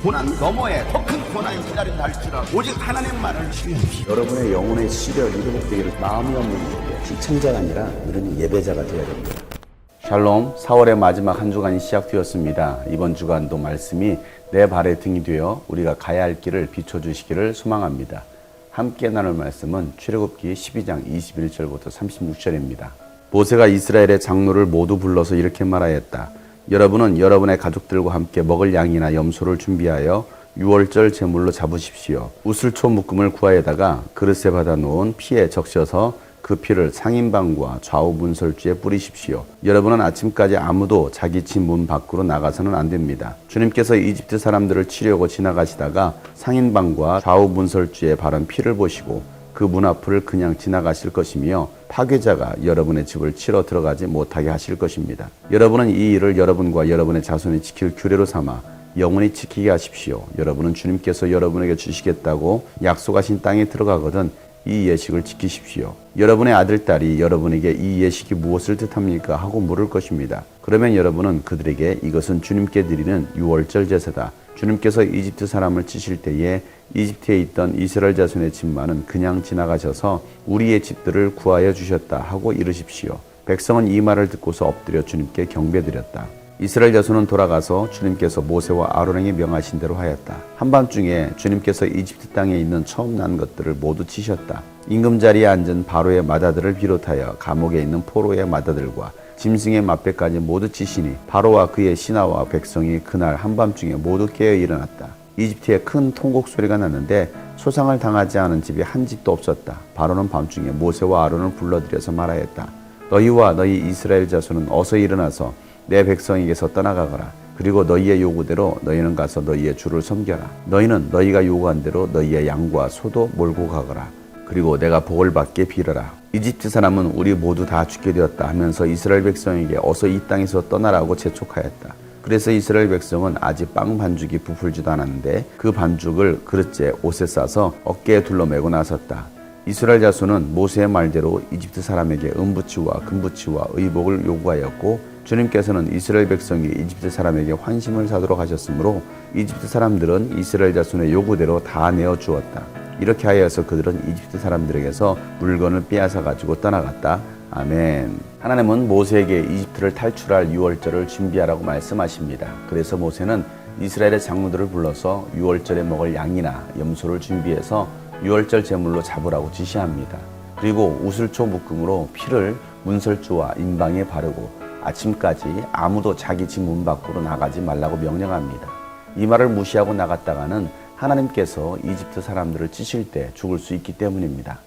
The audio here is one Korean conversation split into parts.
고난 너머에 더 큰 고난이 기다린다 할지라도 오직 하나님만을 신뢰하십시오. 여러분의 영혼의 시력이 회복되기를 마음이 없는 분에게 시청자가 아니라 우리는 예배자가 되어야 됩니다. 샬롬, 4월의 마지막 한 주간이 시작되었습니다. 이번 주간도 말씀이 내 발의 등이 되어 우리가 가야 할 길을 비춰주시기를 소망합니다. 함께 나눌 말씀은 출애굽기 12장 21절부터 36절입니다. 모세가 이스라엘의 장로를 모두 불러서 이렇게 말하였다. 여러분은 여러분의 가족들과 함께 먹을 양이나 염소를 준비하여 유월절 제물로 잡으십시오. 우슬초 묶음을 구하에다가 그릇에 받아 놓은 피에 적셔서 그 피를 상인방과 좌우 문설주에 뿌리십시오. 여러분은 아침까지 아무도 자기 집 문 밖으로 나가서는 안 됩니다. 주님께서 이집트 사람들을 치려고 지나가시다가 상인방과 좌우 문설주에 바른 피를 보시고 그 문 앞을 그냥 지나가실 것이며 파괴자가 여러분의 집을 치러 들어가지 못하게 하실 것입니다. 여러분은 이 일을 여러분과 여러분의 자손이 지킬 규례로 삼아 영원히 지키게 하십시오. 여러분은 주님께서 여러분에게 주시겠다고 약속하신 땅에 들어가거든 이 예식을 지키십시오. 여러분의 아들, 딸이 여러분에게 이 예식이 무엇을 뜻합니까? 하고 물을 것입니다. 그러면 여러분은 그들에게 이것은 주님께 드리는 유월절 제사다. 주님께서 이집트 사람을 치실 때에 이집트에 있던 이스라엘 자손의 집만은 그냥 지나가셔서 우리의 집들을 구하여 주셨다 하고 이르십시오. 백성은 이 말을 듣고서 엎드려 주님께 경배드렸다. 이스라엘 자손은 돌아가서 주님께서 모세와 아론에게 명하신 대로 하였다. 한밤중에 주님께서 이집트 땅에 있는 처음 난 것들을 모두 치셨다. 임금자리에 앉은 바로의 맏아들을 비롯하여 감옥에 있는 포로의 맏아들과 짐승의 맏배까지 모두 치시니 바로와 그의 신하와 백성이 그날 한밤중에 모두 깨어 일어났다. 이집트에 큰 통곡 소리가 났는데 소상을 당하지 않은 집이 한 집도 없었다. 바로는 밤중에 모세와 아론을 불러들여서 말하였다. 너희와 너희 이스라엘 자손은 어서 일어나서 내 백성에게서 떠나가거라. 그리고 너희의 요구대로 너희는 가서 너희의 주를 섬겨라. 너희는 너희가 요구한 대로 너희의 양과 소도 몰고 가거라. 그리고 내가 복을 받게 빌어라. 이집트 사람은 우리 모두 다 죽게 되었다 하면서 이스라엘 백성에게 어서 이 땅에서 떠나라고 재촉하였다. 그래서 이스라엘 백성은 아직 빵 반죽이 부풀지도 않았는데 그 반죽을 그릇째 옷에 싸서 어깨에 둘러매고 나섰다. 이스라엘 자손은 모세의 말대로 이집트 사람에게 은부치와 금부치와 의복을 요구하였고 주님께서는 이스라엘 백성이 이집트 사람에게 환심을 사도록 하셨으므로 이집트 사람들은 이스라엘 자손의 요구대로 다 내어주었다. 이렇게 하여서 그들은 이집트 사람들에게서 물건을 빼앗아 가지고 떠나갔다. 아멘. 하나님은 모세에게 이집트를 탈출할 유월절을 준비하라고 말씀하십니다. 그래서 모세는 이스라엘의 장로들을 불러서 유월절에 먹을 양이나 염소를 준비해서 유월절 제물로 잡으라고 지시합니다. 그리고 우슬초 묶음으로 피를 문설주와 인방에 바르고 아침까지 아무도 자기 집 문 밖으로 나가지 말라고 명령합니다. 이 말을 무시하고 나갔다가는 하나님께서 이집트 사람들을 치실 때 죽을 수 있기 때문입니다.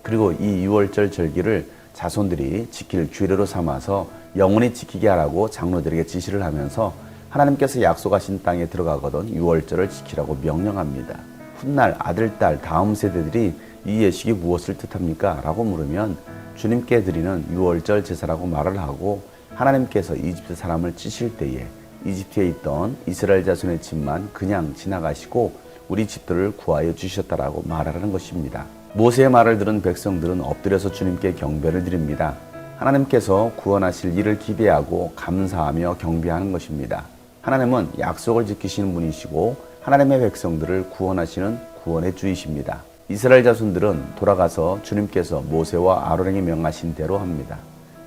그리고 이 유월절 절기를 자손들이 지킬 규례로 삼아서 영원히 지키게 하라고 장로들에게 지시를 하면서 하나님께서 약속하신 땅에 들어가거든 유월절을 지키라고 명령합니다. 훗날 아들, 딸, 다음 세대들이 이 예식이 무엇을 뜻합니까? 라고 물으면 주님께 드리는 유월절 제사라고 말을 하고 하나님께서 이집트 사람을 치실 때에 이집트에 있던 이스라엘 자손의 집만 그냥 지나가시고 우리 집들을 구하여 주셨다라고 말하는 것입니다. 모세의 말을 들은 백성들은 엎드려서 주님께 경배를 드립니다. 하나님께서 구원하실 일을 기대하고 감사하며 경배하는 것입니다. 하나님은 약속을 지키시는 분이시고 하나님의 백성들을 구원하시는 구원의 주이십니다. 이스라엘 자손들은 돌아가서 주님께서 모세와 아론에게 명하신 대로 합니다.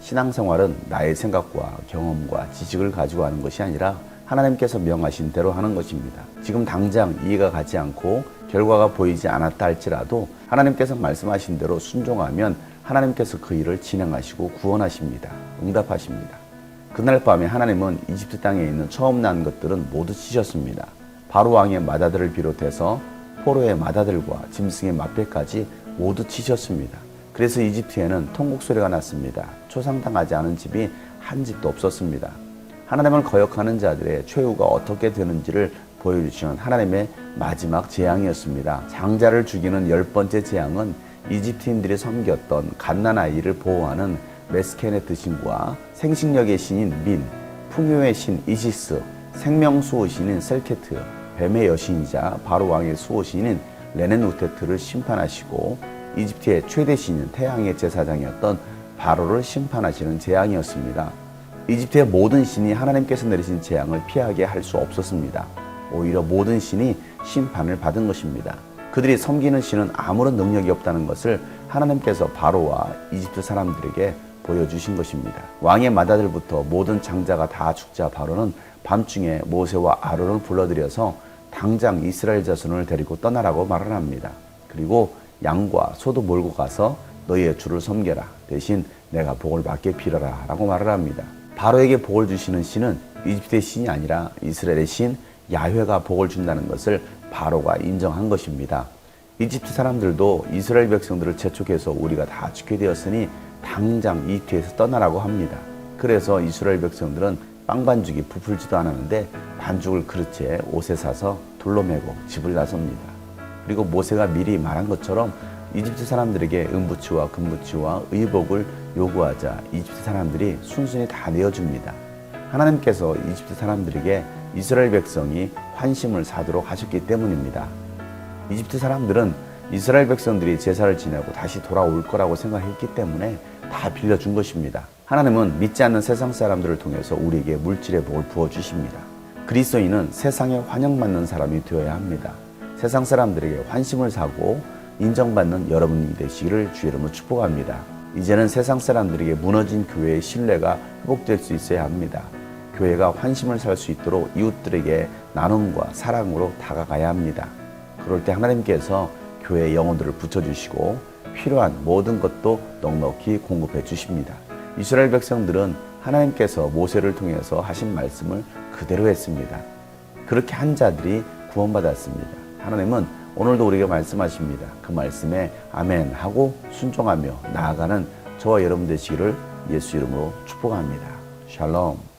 신앙생활은 나의 생각과 경험과 지식을 가지고 하는 것이 아니라 하나님께서 명하신 대로 하는 것입니다. 지금 당장 이해가 가지 않고 결과가 보이지 않았다 할지라도 하나님께서 말씀하신 대로 순종하면 하나님께서 그 일을 진행하시고 구원하십니다. 응답하십니다. 그날 밤에 하나님은 이집트 땅에 있는 처음 난 것들은 모두 치셨습니다. 바로 왕의 맏아들을 비롯해서 포로의 맏아들과 짐승의 맏배까지 모두 치셨습니다. 그래서 이집트에는 통곡 소리가 났습니다. 초상당하지 않은 집이 한 집도 없었습니다. 하나님을 거역하는 자들의 최후가 어떻게 되는지를 보여주시는 하나님의 마지막 재앙이었습니다. 장자를 죽이는 10번째 재앙은 이집트인들이 섬겼던 갓난아이를 보호하는 메스케네트 신과 생식력의 신인 민, 풍요의 신 이시스, 생명수호 신인 셀케트, 뱀의 여신이자 바로 왕의 수호신인 레넨우테트를 심판하시고 이집트의 최대 신인 태양의 제사장이었던 바로를 심판하시는 재앙이었습니다. 이집트의 모든 신이 하나님께서 내리신 재앙을 피하게 할 수 없었습니다. 오히려 모든 신이 심판을 받은 것입니다. 그들이 섬기는 신은 아무런 능력이 없다는 것을 하나님께서 바로와 이집트 사람들에게 보여주신 것입니다. 왕의 맏아들부터 모든 장자가 다 죽자 바로는 밤중에 모세와 아론을 불러들여서 당장 이스라엘 자손을 데리고 떠나라고 말을 합니다. 그리고 양과 소도 몰고 가서 너희의 주를 섬겨라. 대신 내가 복을 받게 빌어라 라고 말을 합니다. 바로에게 복을 주시는 신은 이집트의 신이 아니라 이스라엘의 신 야훼가 복을 준다는 것을 바로가 인정한 것입니다. 이집트 사람들도 이스라엘 백성들을 재촉해서 우리가 다 죽게 되었으니 당장 이 뒤에서 떠나라고 합니다. 그래서 이스라엘 백성들은 빵 반죽이 부풀지도 않았는데 반죽을 그릇에 옷에 사서 돌로 매고 집을 나섭니다. 그리고 모세가 미리 말한 것처럼 이집트 사람들에게 은부치와 금부치와 의복을 요구하자 이집트 사람들이 순순히 다 내어줍니다. 하나님께서 이집트 사람들에게 이스라엘 백성이 환심을 사도록 하셨기 때문입니다. 이집트 사람들은 이스라엘 백성들이 제사를 지내고 다시 돌아올 거라고 생각했기 때문에 다 빌려준 것입니다. 하나님은 믿지 않는 세상 사람들을 통해서 우리에게 물질의 복을 부어주십니다. 그리스도인은 세상에 환영받는 사람이 되어야 합니다. 세상 사람들에게 환심을 사고 인정받는 여러분이 되시기를 주의 이름으로 축복합니다. 이제는 세상 사람들에게 무너진 교회의 신뢰가 회복될 수 있어야 합니다. 교회가 환심을 살 수 있도록 이웃들에게 나눔과 사랑으로 다가가야 합니다. 그럴 때 하나님께서 교회의 영혼들을 붙여주시고 필요한 모든 것도 넉넉히 공급해 주십니다. 이스라엘 백성들은 하나님께서 모세를 통해서 하신 말씀을 그대로 했습니다. 그렇게 한 자들이 구원받았습니다. 하나님은 오늘도 우리에게 말씀하십니다. 그 말씀에 아멘 하고 순종하며 나아가는 저와 여러분 되시기를 예수 이름으로 축복합니다. 샬롬.